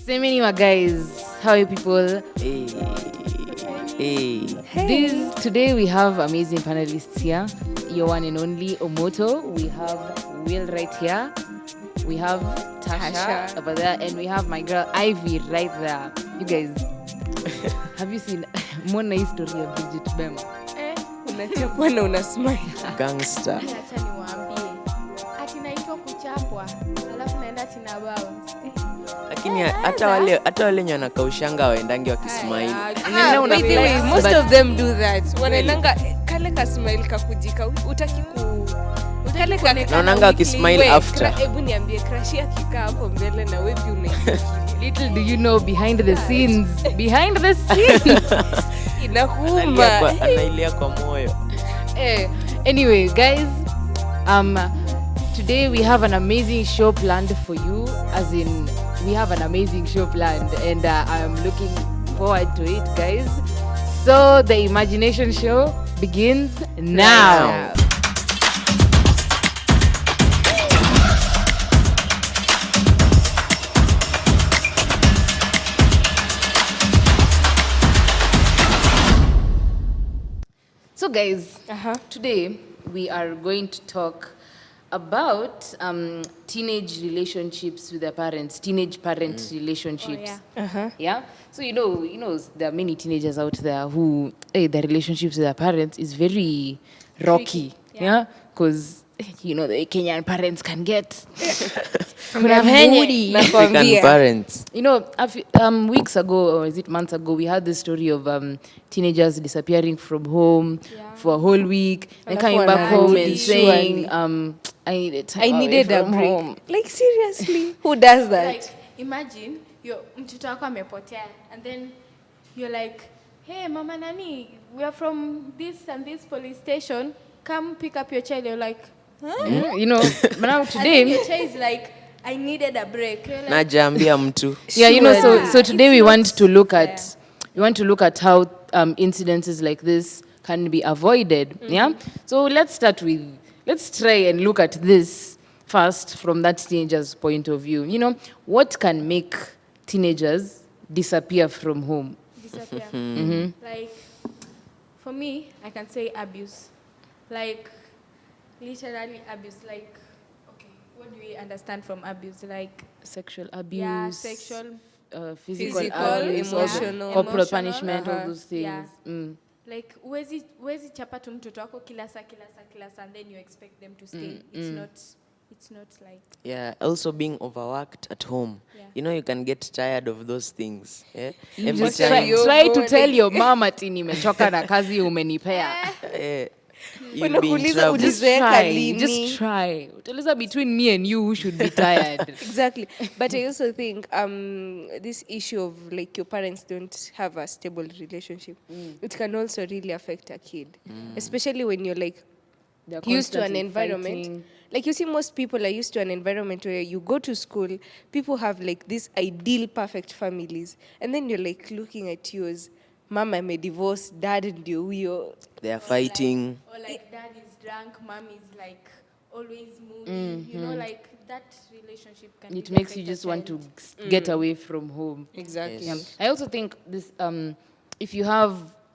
Semeniwa guys, how are you people? Hey. Today we have amazing panelists here. Your one and only Omoto. We have Will right here. We have Tasha over there, and we have my girl Ivy right there. You guys, have you seen Mona history of Bridget Bema? Unachapwa na unasmile. Gangster. Acha niwaambie. Ati naitwa kuchapwa, alafu naenda tina bounce. Lakini hata wale wenye wanakaushanga waendangi wakismile. Most of them do that. Wanaendanga kale ka smile kakujika utaki ku kale ka naonanga wakismile after. Hebu niambie crush akikaa hapo mbele na wewe pia unaikili. Little do you know behind the scenes. Inakuuma. Anailia kwa moyo. Anyway, guys, today we have an amazing show planned for you. As in, we have an amazing show planned, and I'm looking forward to it, guys. So the imagination show begins now. So guys, today we are going to talk about teenage relationships with their parents, teenage parent relationships. Yeah. So you know, there are many teenagers out there who their relationships with their parents is very rocky. Yeah, because the Kenyan parents can get moody. African parents. Weeks ago, or is it months ago, we had this story of teenagers disappearing from home for a whole week and coming back home and saying, I needed time away from home. Like seriously, who does that? Like, imagine mtoto wako amepotea and then you're like, hey mama nani, we are from this and this police station, come pick up your child. You're like, huh? But now And today, then your child is like, I needed a break. You're like, Najaambia mtu. so today we want to look at how incidences like this can be avoided. Yeah. So let's try and look at this first from that teenager's point of view. What can make teenagers disappear from home? disappear. Like, for me, I can say abuse. Like, literally abuse. Like, okay, what do we understand from abuse? Like, Sexual abuse. yeah, sexual, physical emotional. abuse, corporal Emotional, punishment, all those things. yeah. Like, wezi chapa tu mtoto wako kila saa, and then you expect them to stay. It's not like, Yeah, also being overworked at home. Yeah. You can get tired of those things. Yeah? You Every just time. try to tell your mom ati nimechoka na kazi umenipea. You'll be in Wanakuuliza trouble. ulizeeka lini? Just try. Utauliza between me and you who should be tired. Exactly. But I also think this issue of like your parents don't have a stable relationship, it can also really affect a kid, especially when you're like They're used to an constantly environment. fighting. Like you see, most people are used to an environment where you go to school, people have like these ideal perfect families, and then you're like looking at you as mama may divorce, dad ndio huyo. They are fighting. or like dad is drunk, mom is like always moving. Like that relationship can. It really makes you affect a just want to child. get away from home. Exactly. Yeah. I also think this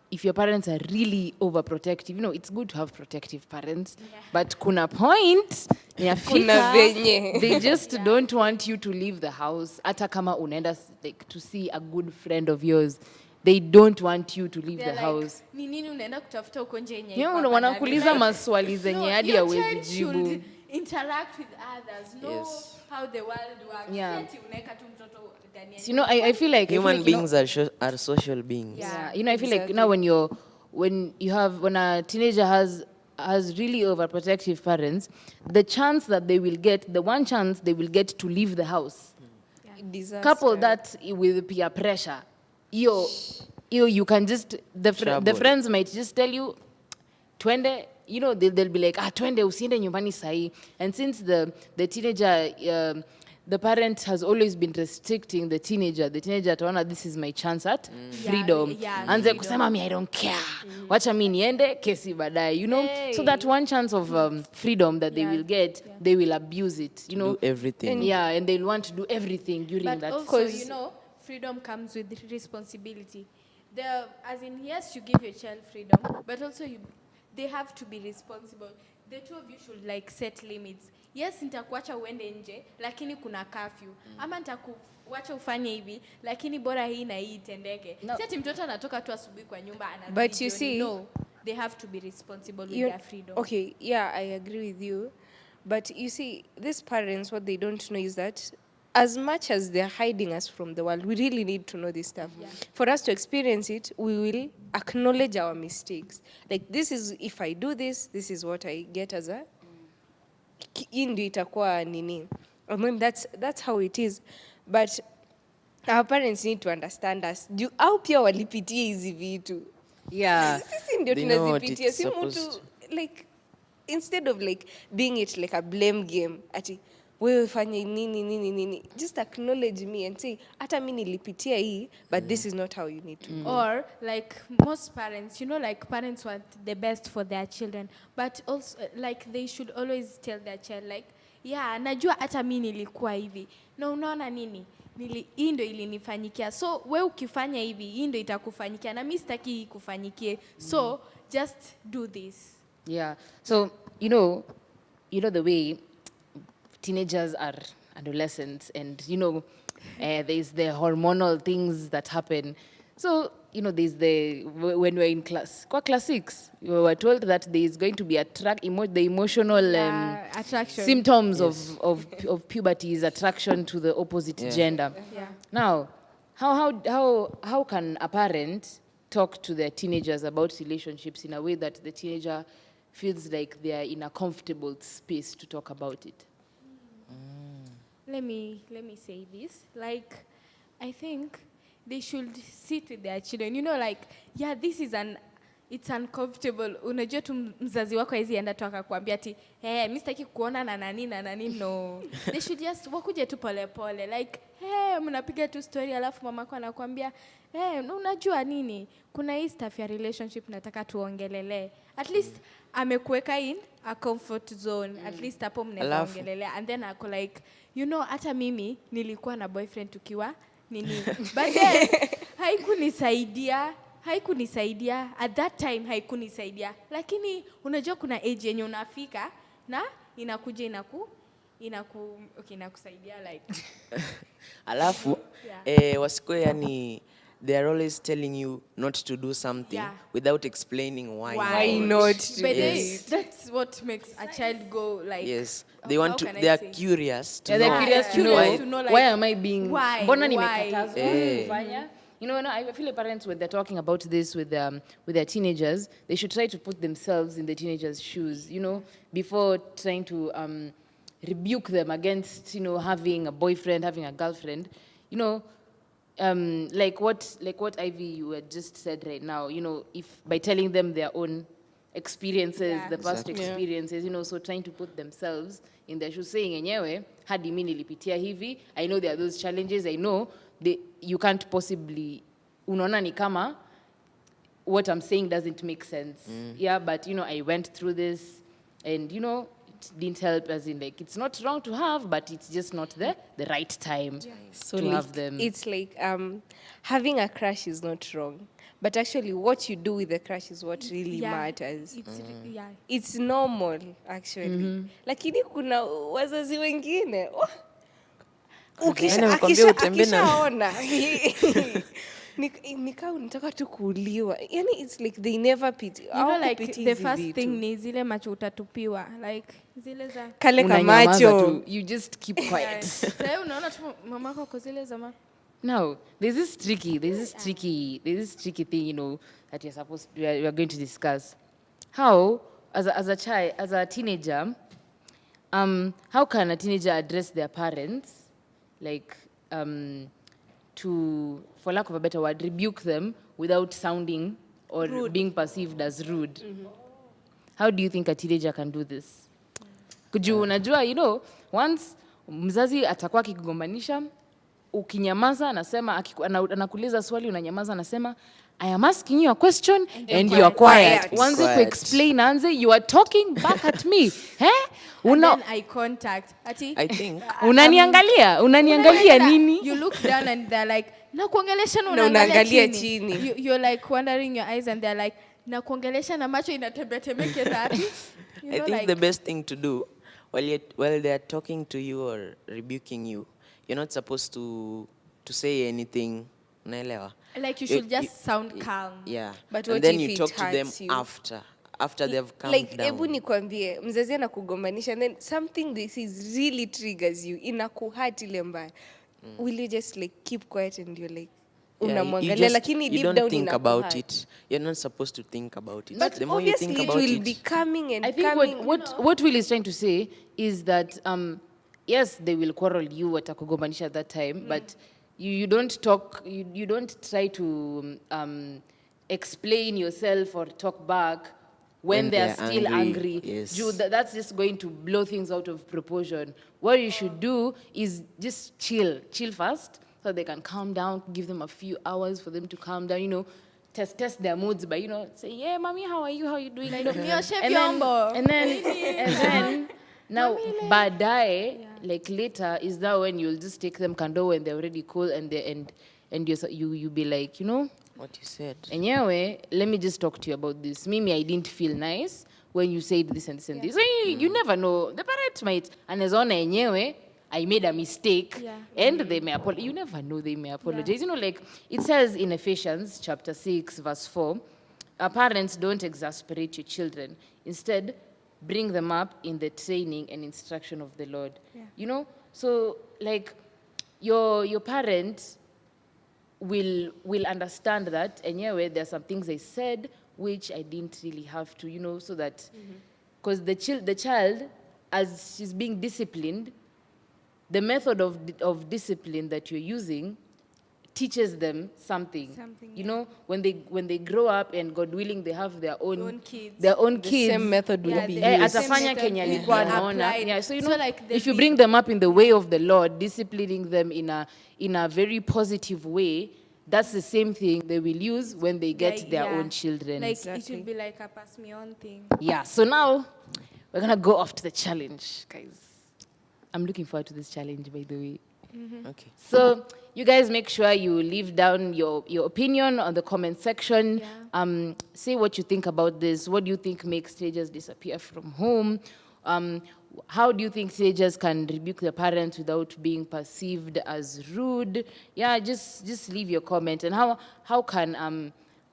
if your parents are really overprotective, it's good to have protective parents, but kuna point Kuna venye. they just don't want you to leave the house. Hata kama unaenda like to see a good friend of yours, they don't want you to leave They're the like, house. ni nini unaenda kutafuta uko nje yenye iko Yeah, hapa wanakuuliza ndani? maswali zenye hadi your hawezi child jibu. should interact with others, know Yes. how the world works. Yeah. Ati unaweka tu mtoto ndani ya So, I feel like Human beings are social beings. Yeah. I feel like now when a teenager has really overprotective parents, the one chance they will get to leave the house. Disaster. Couple that with peer pressure. You can just the Trouble. friends might just tell you twende, they'll be like twende usiende nyumbani sahi, and since the teenager the parent has always been restricting the teenager ataona this is my chance at freedom. Anze freedom. kusema me I don't care. Wacha mi niende kesi baadaye, you know. So that one chance of freedom that they will get, they will abuse it, you know. Do everything. And they'll want to do everything during But that. also, you know, freedom comes with responsibility. As in, yes, you give your child freedom, but also they have to be responsible. The two of you should like set limits. Yes, nitakuacha uende nje, lakini kuna curfew. Ama nitakuacha ufanye hivi, lakini bora hii na hii itendeke. No. Si ati mtoto anatoka tu asubuhi kwa nyumba anarudi But you jioni. see, no, they have to be responsible with You- their freedom. Okay, yeah, I agree with you. But you see, these parents, what they don't know is that as much as they're hiding us from the world, we really need to know this stuff. For us to experience it, we will acknowledge our mistakes. Like, this is, if I do this, this is what I get as a hii ndio itakuwa nini. I mean, that's how it is. But our parents need to understand us. Au pia walipitia hizi vitu. Yeah. Sisi ndio They know what tunazipitia. it's Si supposed mtu like instead of like being it like a blame game ati wewe fanye nini, just acknowledge me and say hata mimi nilipitia hii, but this is not how you need to go. Or like most parents, you know, like parents want the best for their children, but also like they should always tell their child like, yeah, najua hata mimi nilikuwa hivi. Na unaona nini? Hii ndio ilinifanyikia. So wewe ukifanya hivi, hii ndio itakufanyikia na mimi sitaki hii kufanyikie. So just do this. Yeah. So, you know the way teenagers are adolescents, and, you know, there's the hormonal things that happen. So, you know, there's when we're in class 6, we were told that there is going to be the emotional Attraction. symptoms of puberty is attraction to the opposite gender. Yeah. Now, how can a parent talk to their teenagers about relationships in a way that the teenager feels like they are in a comfortable space to talk about it? Let me say this. Like, I think they should sit with their children. You know, like, yeah, it's uncomfortable. Unajua tu mzazi wako hizi enda tu akakwambia ati, mimi sitaki kuona na nani, no. They should just wakuje tu pole pole. Like, mnapiga tu story alafu mamako anakuambia, unajua nini? Kuna hii stuff ya relationship nataka tuongelele. At least amekuweka in a comfort zone. At least hapo mnaweza ongelelea. And then ako like, you know, hata mimi nilikuwa na boyfriend tukiwa nini. But then haikunisaidia at that time, haikunisaidia. Lakini unajua kuna age yenye unafika na inakuja inakusaidia like. Alafu wasikuwe yani they are always telling you not to do something without explaining why not. But that's what makes a child go like. Yes, they want to. They are curious to know. They're curious to know like, why am I being why? Mbona nimekatazwa kufanya? You know, I feel like parents, when they're talking about this with their teenagers, they should try to put themselves in the teenagers' shoes, you know, before trying to rebuke them against, you know, having a boyfriend, having a girlfriend. You know, like what Ivy you had just said right now, you know, if by telling them their own experiences, the past experiences, you know, so trying to put themselves in their shoes, saying enyewe hadi mimi nilipitia hivi, I know there are those challenges, I know you can't possibly, unaona ni kama what I'm saying doesn't make sense. Yeah, but you know, I went through this and you know, it didn't help, as in like it's not wrong to have, but it's just not the right time So to like, have them. it's like having a crush is not wrong, but actually what you do with the crush is what really matters. It's normal actually. Lakini kuna wazazi wengine akishaona nikaa unataka tu kuuliwa. Yani it's like they never pity. You know, like the first thing ni zile macho utatupiwa, like zile za kale Unanyamaza kamacho. tu, you just keep quiet. Sasa unaona tu mamako kwa zile za Now, there's this tricky thing, you know, that we are going to discuss. How, as a teenager, how can a teenager address their parents, like, to, for lack of a better word, rebuke them without sounding or being perceived as rude? How do you think a teenager can do this? Could you, unajua, you know, once mzazi atakuwa akikugombanisha, ukinyamaza anasema, anakuuliza swali unanyamaza, anasema I am asking you a question and you are quiet. Once you explain answer, you are talking back at me. And then eye contact. I think unaniangalia nini? You look down and they're like, nakuongelesha na unaangalia chini. chini. You're like wondering your eyes and they're like, nakuongelesha na macho inatembea tembea. I think the best thing to do while they are talking to you or rebuking you, you're not supposed to say anything. Unaelewa? Like you should just sound calm. Yeah. But and what then if you it talk to them hurts you? after they've calmed down. Ebu nikwambie, mzazi anakugombanisha and then something this is really triggers you, inakuhurt ile mbaya. Will you just like keep quiet and you're like, unamwangalia lakini deep down you don't think about it. You're not supposed to think about it. But the more you think about it will be coming and I think coming. what Will is trying to say is that yes, they will quarrel you watakugombanisha at that time, but you don't talk, you don't try to explain yourself or talk back when they are still angry. Yes. That's just going to blow things out of proportion. What you should do is just chill first, so they can calm down. Give them a few hours for them to calm down. You know, test their moods by say, yeah, mommy, how are you? How are you doing? And then now baadaye, like later, is that when you'll just take them kando when they're already cool and you be like, what you said. Anyway, let me just talk to you about this. Mimi, I didn't feel nice when you said this and this and this. So you never know. The parent might, anaona enyewe, I made a mistake, and they may apologize. You never know, they may apologize. Like it says in Ephesians chapter 6, verse 4, parents, don't exasperate your children. Instead, bring them up in the training and instruction of the Lord. So like your parents will understand that, and there are some things I said which I didn't really have to, so that because the child, as she's being disciplined, the method of discipline that you're using teaches them something. When they grow up and God willing they have their own kids. The same method will be used. Atafanya Kenya alikuwa anaona. So like if you bring them up in the way of the Lord, disciplining them in a very positive way, that's the same thing they will use when they get their own children. Like it will be like a pass me on thing. Yeah. So now we're gonna go off to the challenge, guys. I'm looking forward to this challenge, by the way. Okay. So you guys make sure you leave down your opinion on the comment section. Say what you think about this. What do you think makes teenagers disappear from home? How do you think teenagers can rebuke their parents without being perceived as rude? Yeah, just leave your comment. And how can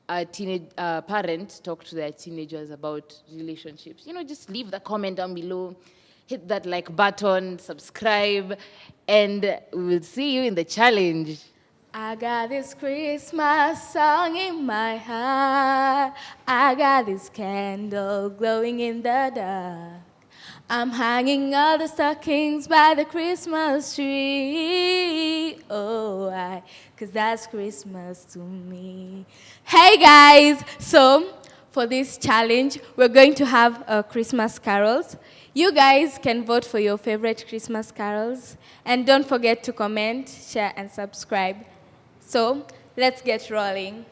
a teenage parent talk to their teenagers about relationships? Just leave the comment down below. Hit that like button, subscribe, and we'll see you in the challenge. I got this Christmas song in my heart. I got this candle glowing in the dark. I'm hanging all the stockings by the Christmas tree. Oh, 'cause that's Christmas to me. Hey guys, so for this challenge, we're going to have Christmas carols. You guys can vote for your favorite Christmas carols. And don't forget to comment, share, and subscribe. So let's get rolling.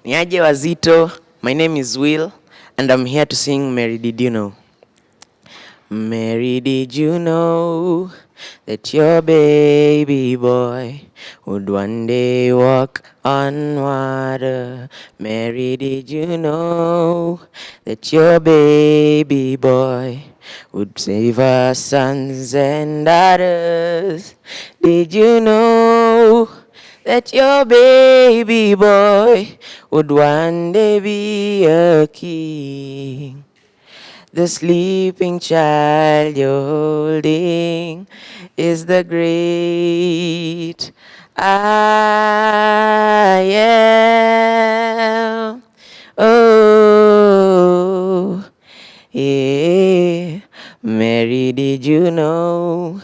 Niaje wazito, my name is Will, and I'm here to sing Mary Did You Know? Mary, did you know that your baby boy would one day walk on water? Mary, did you know that your baby boy would save our sons and daughters? Did you know that your baby boy would one day be a king? The sleeping child you're holding is the great I am. Oh, yeah. Mary, did you know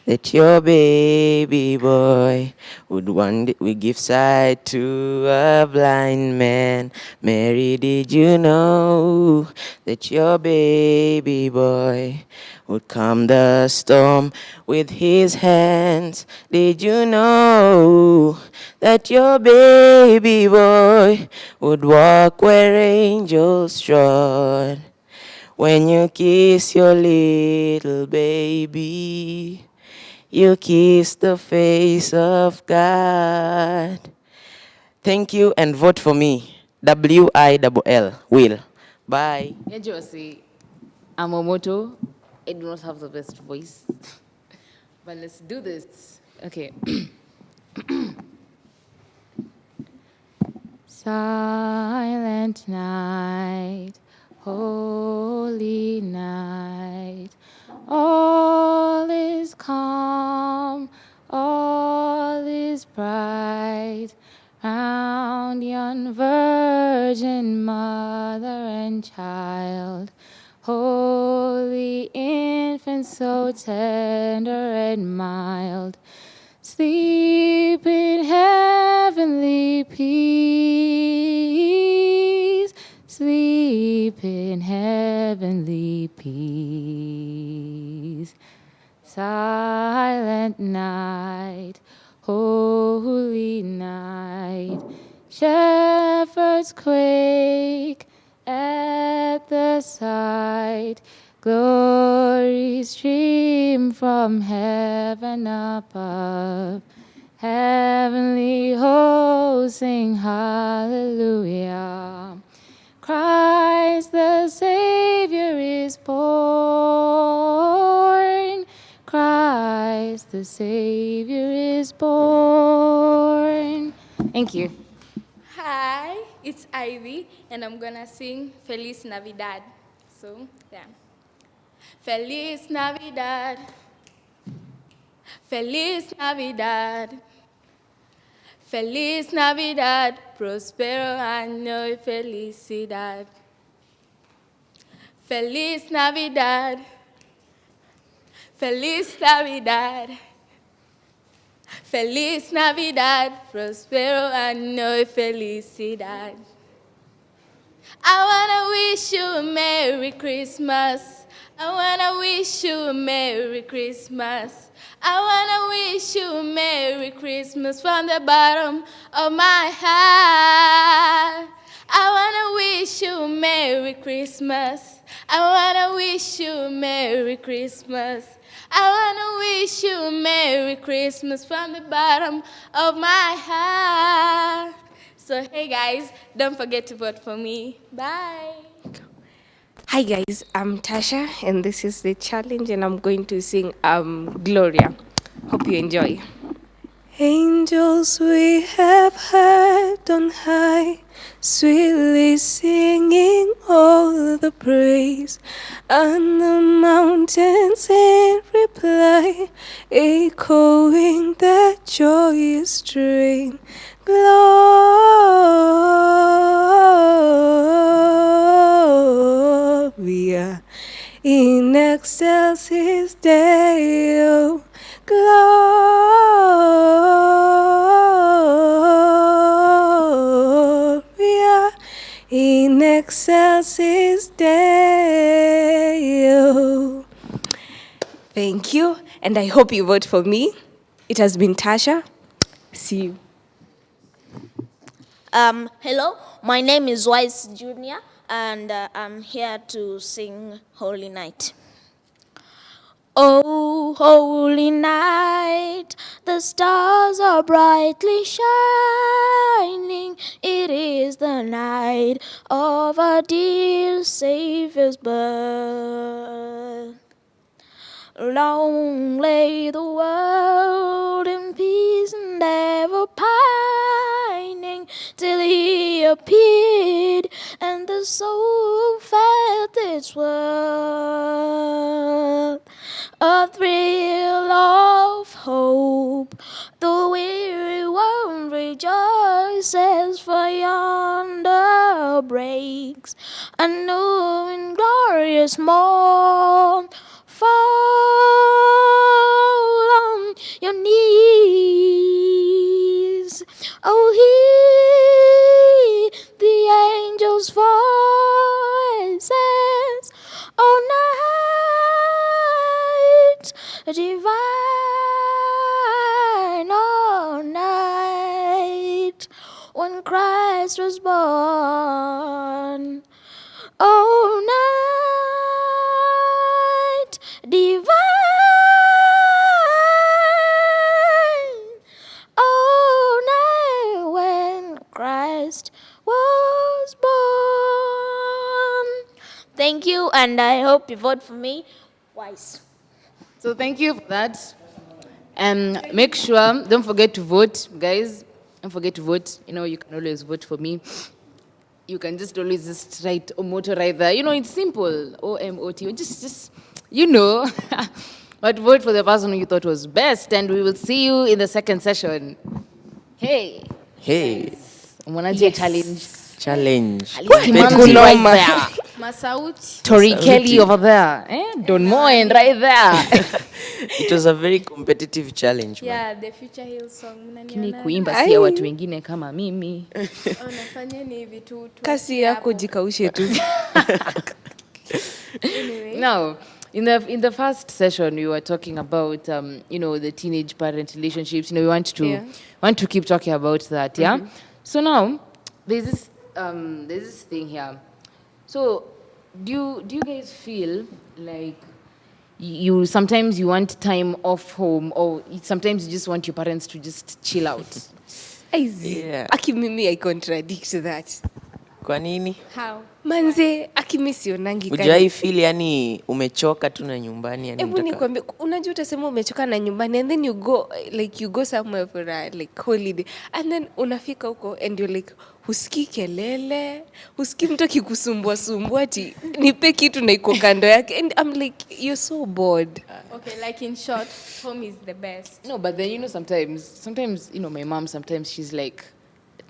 that your baby boy would one day we give sight to a blind man. Mary, did you know that your baby boy would calm the storm with his hands? Did you know that your baby boy would walk where angels trod? When you kiss your little baby, you kiss the face of God. Thank you and vote for me. WILL. Will. Bye. Niaje wasi, I'm Omoto. I do not have the best voice. But let's do this. Okay. Silent night, holy night, all is calm, all is bright, round yon virgin mother and child, holy infant so tender and mild, sleep in heavenly peace, sleep in heavenly peace. Silent night, holy night, shepherds quake at the sight, glory stream from heaven above, heavenly hosts sing hallelujah. Christ the Savior is born. Christ the Savior is born. Thank you. Hi, it's Ivy, and I'm gonna sing Feliz Navidad. So, yeah. Feliz Navidad. Feliz Navidad. Feliz Navidad. Prospero año y felicidad. Feliz Navidad. Feliz Navidad. Feliz Navidad. Prospero año y felicidad. I wanna wish you a Merry Christmas. I wanna wish you a Merry Christmas. I wanna wish you a Merry Christmas from the bottom of my heart. I wanna wish you a Merry Christmas. I wanna wish you a Merry Christmas. I wanna wish you a Merry Christmas from the bottom of my heart. So hey guys, don't forget to vote for me. Bye. Hi guys, I'm Tasha and this is the challenge and I'm going to sing Gloria. Hope you enjoy. Angels we have heard on high, sweetly singing all the praise, and the mountains in reply, echoing the joyous strain. Gloria in excelsis Deo. Gloria in excelsis Deo. Thank you, and I hope you vote for me. It has been Tasha. See you. Hello, my name is Wise Junior, and I'm here to sing Holy Night. Oh, holy night, the stars are brightly shining. It is the night of our dear Savior's birth. Long lay the world in peace and ever pining, till he appeared and the soul felt its worth. A thrill of hope, the weary world rejoices, for yonder breaks a new and glorious morn. Fall on your knees Christ was born. Oh, night divine. Oh, night when Christ was born. Thank you, and I hope you vote for me wise. So thank you for that. Make sure, don't forget to vote, guys. Don't forget to vote. You know, you can always vote for me. You can just always just write Omoto right there. You know, it's simple. OMOT. Just you know. But vote for the person who you thought was best, and we will see you in the second session. Hey, Hey, Mwanaje challenge. challenge. Alice Kimanzi Kunoma. right there. Masauti. Tori Kelly over there. Don Moen right there. It was a very competitive challenge, man. Yeah, the Future Hill song. Ni Mnaniona? kuimba si ya watu wengine kama mimi. Unafanyeni hivi tu. Kasi yako jikaushe tu. Anyway. Now, in the first session, we were talking about you know, the teenage parent relationships. You know, we want to keep talking about that. Yeah. So now there's this thing here. So do you guys feel like you sometimes you want time off home, or sometimes you just want your parents to just chill out? Yeah. Aki mimi I contradict that. Kwa nini? How? Manze, aki mimi sionangi Ujai feel yani umechoka tu na nyumbani yani Hebu nikwambie, unajua utasema umechoka na nyumbani and then you go somewhere for a like holiday and then unafika huko and you're like husikii kelele, husikii mtu akikusumbua sumbua ati nipe kitu na iko kando yake and I'm like you're so bored. Okay, like in short, home is the best. No, but then you know sometimes you know my mom sometimes she's like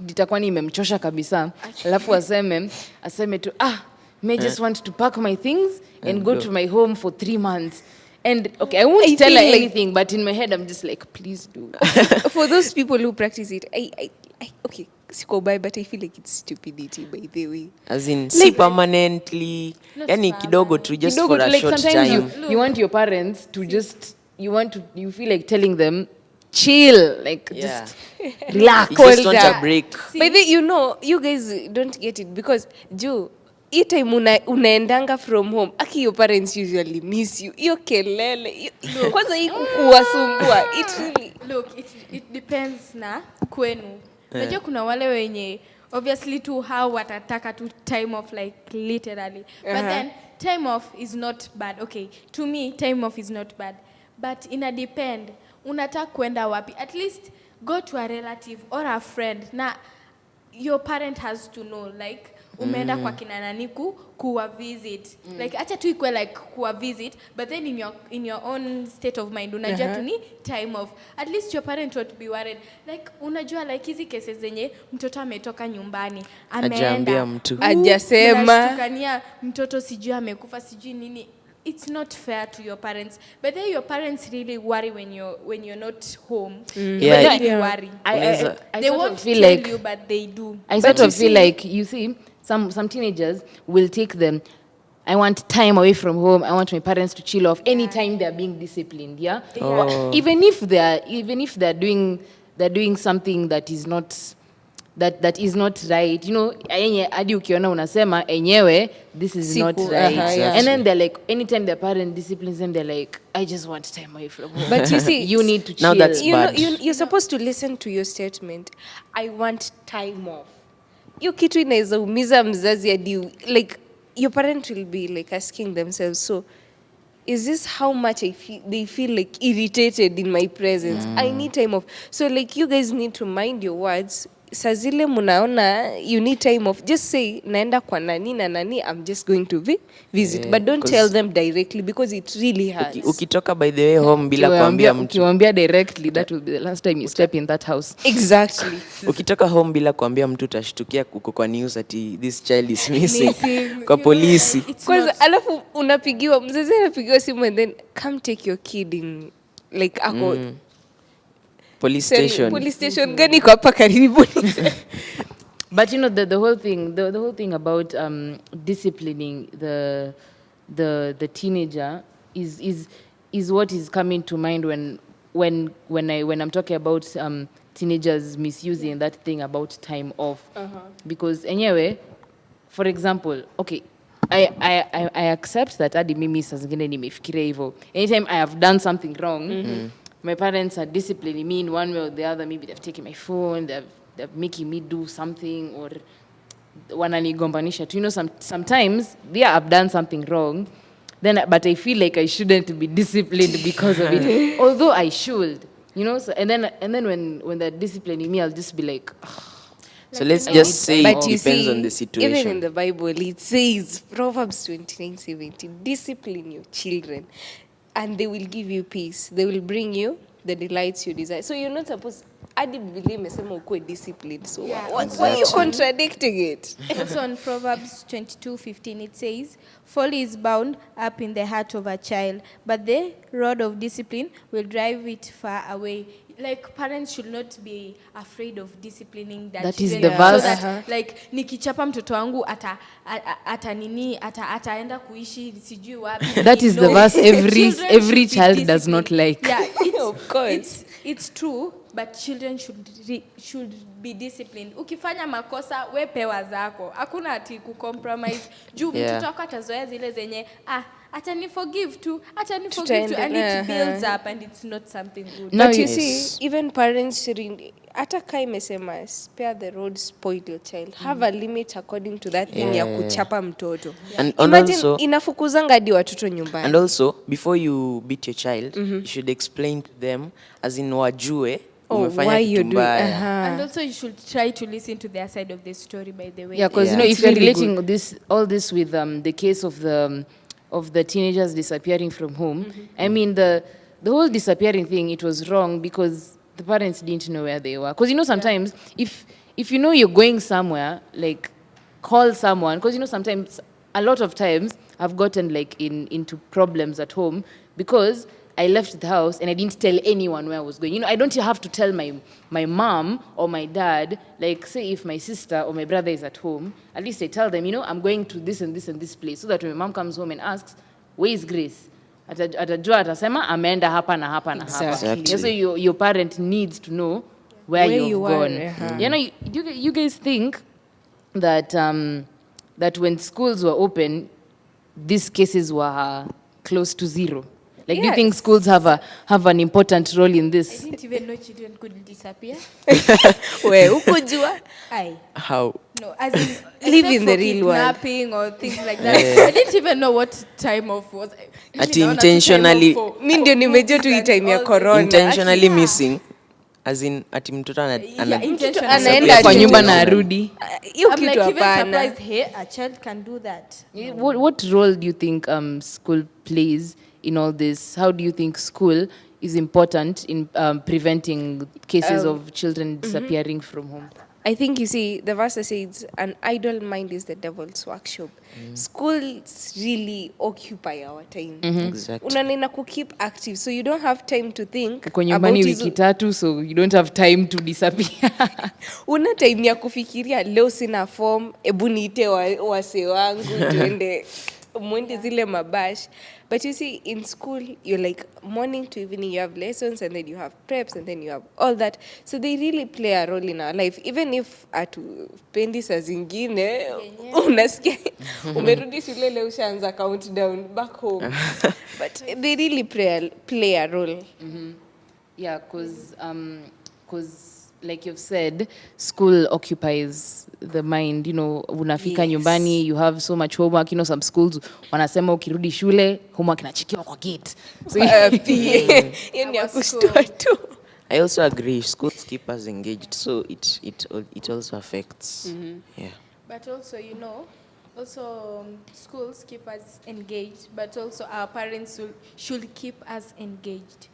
nitakuwa nimemchosha kabisa alafu aseme tu may just want to pack my things and go to my home for 3 months. And okay, I won't tell her feel like- anything, but in my head I'm just like, please do. For those people who practice it, I okay, siko bye, but I feel like it's stupidity by the way. As in, si permanently. Yani kidogo tu, just Kidogo for tu, a like short sometimes time. you want your parents to just you feel like telling them chill, like Yeah. just relax. You just want down. a break. By the way, you know, you guys don't get it because Joe, hii time unaendanga from home, aki your parents usually miss you. Hiyo kelele, kwanza hii kukuwasumbua. It really Look, it depends na kwenu. Unajua kuna wale wenye obviously tu how watataka tu time off like literally. But then time off is not bad. Okay, to me time off is not bad. But ina depend unataka kwenda wapi. At least go to a relative or a friend. Na your parent has to know like umeenda kwa kina nani kuwa visit. Like acha tu ikwe like kuwa visit, but then in your own state of mind unajua tu ni time off. At least your parent won't be worried. Like unajua like hizi cases zenye mtoto ametoka nyumbani, Hajaambia ameenda. mtu. Hajasema. Unashtukania mtoto sijui amekufa sijui nini. It's not fair to your parents. But then your parents really worry when you're not home. Yeah. They really worry. I They sort won't of feel tell like you, but they do. I sort of feel like, you see, some teenagers will take them, I want time away from home. I want my parents to chill off anytime they're being disciplined. Yeah. Oh. Even if they're doing something that is not right. You know, hadi ukiona unasema enyewe this is not Siku, right. yeah. And then they're like, anytime their parent disciplines them, they're like, I just want time away from home. But you see, You need to chill. Now that's you know, bad. you're supposed to listen to your statement. I want time off. Hiyo kitu inaweza umiza mzazi hadi like your parent will be like asking themselves, so is this how much they feel like irritated in my presence? I need time off. So like you guys need to mind your words. Saa zile munaona you need time off, just say naenda kwa nani na nani, I'm just going to visit, Yeah, but don't 'cause- tell them directly because it really hurts. Ukitoka by the way home bila kuambia mtu. Ukiwaambia directly, that will be the last time you step in that house. Exactly. Ukitoka home bila kuambia mtu utashtukia kuko kwa news ati this child is missing. Missing. Kwa polisi. It's Kwanza not. alafu unapigiwa mzazi anapigiwa simu and then come take your kid in like ako Police station. police station gani kwa hapa karibu. But you know the whole thing, the whole thing about disciplining the teenager is what is coming to mind when I'm talking about teenagers misusing that thing about time off. Because anyway, for example, okay, I accept that hadi mimi saa zingine nimefikiria hivyo. Anytime I have done something wrong, my parents are disciplining me in one way or the other. Maybe they've taken my phone, they're making me do something, or wananigombanisha tu. You know, sometimes I've done something wrong, but I feel like I shouldn't be disciplined because of it, although I should. You know, so, and then when they're disciplining me, I'll just be like, So let's just say it But you depends see, on the situation. even in the Bible, it says, Proverbs 29:17, discipline your children and they will give you peace. They will bring you the delights you desire. So you're not supposed, hadi Biblia imesema ukuwe disciplined. So why are you contradicting it? Also on Proverbs 22:15 it says, folly is bound up in the heart of a child, but the rod of discipline will drive it far away. Like parents should not be afraid of disciplining their That is children. the verse. So that, like nikichapa mtoto wangu ataenda kuishi sijui wapi. that is the No. verse every Children should be child does not disciplined. like. Yeah, Of course. it's true, but children should be disciplined. Ukifanya makosa we pewa zako. Hakuna ati kucompromise. Juu Yeah. mtoto wako atazoea zile zenye atani forgive tu and it Tutaendelea. builds up and it's not something good. Now But you yes. see, even parents, hata kaa imesema spare the rod, spoil your child. Have a limit according to that thing ya kuchapa mtoto. And Imagine also, inafukuzanga hadi watoto nyumbani. and also, before you beat your child, you should explain to them, as in wajue, umefanya why kitu you do mbaya. And also you should try to listen to their side of the story, by the way. Yeah, because Yeah. you know, It's if you're really relating all this with the case of the teenagers disappearing from home, I mean the whole disappearing thing, it was wrong because the parents didn't know where they were. Because you know, sometimes if you know you're going somewhere, like call someone. Because you know, sometimes a lot of times I've gotten like into problems at home because I left the house and I didn't tell anyone where I was going. You know, I don't have to tell my mom or my dad. Like, say if my sister or my brother is at home, at least I tell them, you know, I'm going to this and this and this place, so that when my mom comes home and asks, where is Grace? Atajua atasema ameenda hapa na hapa na hapa. Exactly. Yeah, so your parent needs to know where you've you are, gone. You know, you guys think that that when schools were open, these cases were close to zero. Like, do you think Yes. schools have an important role in I this? didn't even know children could disappear. We, ukujua? Aye. How? No, as in Live except in the for real world. kidnapping or things like that. I didn't even know what time off was. Ati Naona tu time intentionally- off for- Mi ndio nimejua tu hii and time ya all corona. Intentionally missing, as in ati mtoto Yeah, ana intentionally. anaenda Kwa tu. nyumba na arudi. Hiyo I'm kitu like even hapana. surprised, hey, a child can do that. What role do you think school plays in all this? How do you think school is important in preventing cases of children disappearing from home? I think you see, the verse says, an idle mind is the devil's workshop. Schools really occupy our time. Exactly. Unanena ku keep active, so you don't have time to think Uko nyumbani about wiki hizo- tatu, so you don't have time to disappear. una time ya kufikiria leo sina form, ebu niite wase wangu tuende mwende zile mabash. But you see, in school, you're like morning to evening, you have lessons and then you have preps and then you have all that. So they really play a role in our life. Even if atupendi saa zingine, unasikia, umerudi shule leo ushaanza countdown back home. But they really play a role. Yeah, because like you've said, school occupies the mind. You know, unafika Yes. nyumbani, you have so much homework. You know, some schools wanasema ukirudi shule homework inachikiwa kwa gate. So Hiyo ni ya kushtua tu. I also agree. Schools keep us engaged, so it also affects. Yeah. But also, you know, schools keep us engaged, but also our parents should keep us engaged.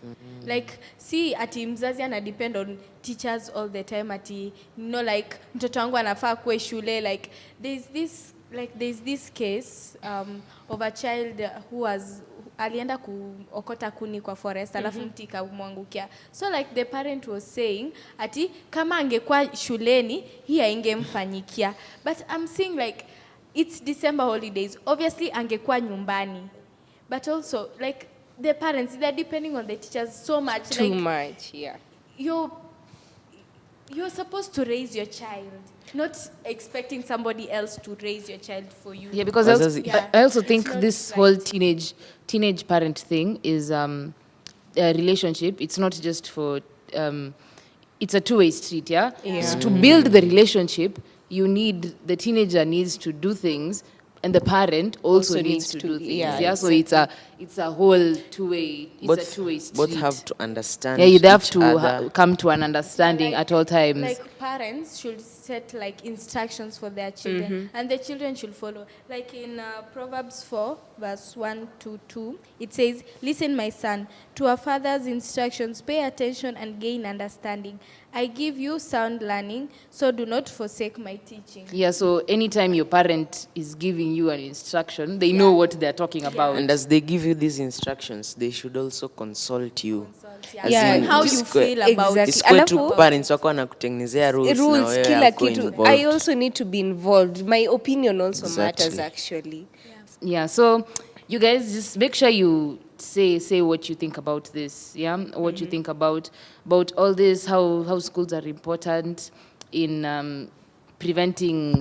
Like, see, ati mzazi ana depend on teachers all the time. Ati, you know, like, mtoto wangu anafaa kuwe shule. Like, there's this case of a child who alienda kuokota kuni kwa forest, alafu mti ikamwangukia. So like the parent was saying, ati kama angekuwa shuleni, hii haingemfanyikia. But I'm saying like, it's December holidays. Obviously, angekuwa nyumbani. But also, like, the parents, they're depending on the teachers so much. Too like, much, yeah. you're supposed to raise your child, not expecting somebody else to raise your child for you. Yeah, because I also, Wazazi- Yeah. I also It's think not this right. whole teenage parent thing is a relationship. It's not just for it's a two-way street. Yeah. So to build the relationship, the teenager needs to do things, and the parent also needs to do things. Yeah. So it's a whole two-way. It's a two-way street. both have to understand Yeah, you'd have each to other. come to an understanding Like- at all times. Like parents should set like instructions for their children, and the children should follow. Like in Proverbs 4, verse 1 to 2, it says, "Listen, my son, to a father's instructions, pay attention and gain understanding. I give you sound learning, so do not forsake my teaching." Yeah, so anytime your parent is giving you an instruction, they know what they're talking about. And as they give you these instructions, they should also consult you. As Yeah, in, how you isikue- feel about Exactly. isikue tu Alafu- parents wako wanakutengenezea rules na rules wewe kila hauko kitu. involved. I also need to be involved. My opinion also matters Exactly. actually. Yeah, so you guys just make sure you say what you think about this. Yeah, what you think about all this, how schools are important in preventing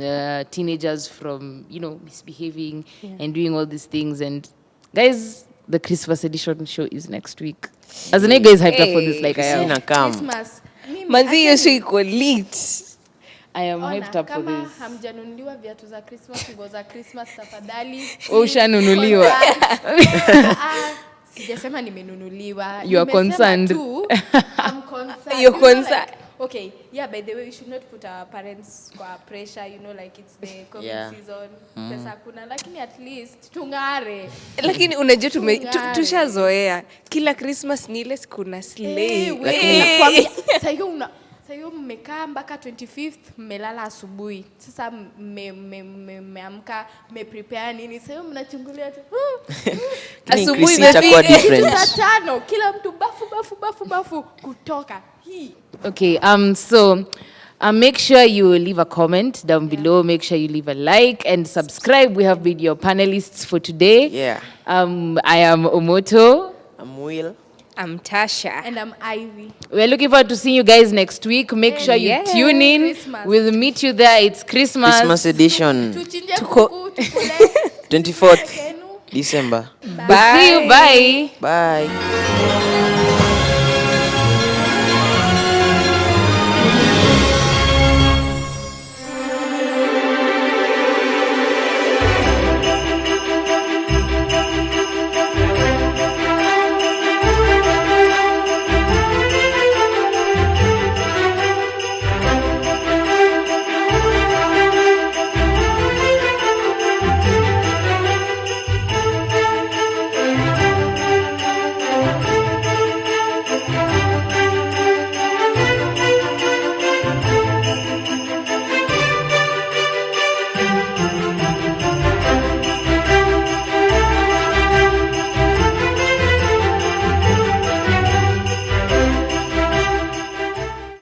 teenagers from misbehaving and doing all these things. And guys, the Christmas edition show is next week. As an guys hyped up for this, like I am. Sina come. Christmas. Mimi, Manzi hiyo actually, show iko lit. I am ona, hyped up for kama this. hamjanunuliwa viatu za Christmas, nguo za Christmas, tafadhali. Ushanunuliwa. Sijasema nimenunuliwa. You are Nimesema concerned. tu, I'm concerned. You're You know, concerned. like, okay, yeah, by the way, we should not put our parents kwa pressure, like it's the COVID Yeah. season. Pesa kuna, lakini at least tungare. Lakini unajua Tungare. tushazoea kila Christmas ni ile siku na slay. Sayo mmekaa mpaka 25th mmelala asubuhi. Sasa mmeamka mmeprepare nini? Sayo mnachungulia tu. Lakini Asubuhi Chris itakuwa imefika. different. Saa 5 kila mtu bafu kutoka. Hii. Okay, so make sure you leave a comment down below. Make sure you leave a like and subscribe. We have been your panelists for today. Yeah. I am Omoto. I'm Will. I'm Tasha. And I'm Ivy. We're looking forward to seeing you guys next week. Make sure you Yeah. tune in. Christmas. We'll meet you there. It's Christmas. Christmas edition, Tuchinje kuku, tukule. 24th Kenu. December. See you. Bye. Bye.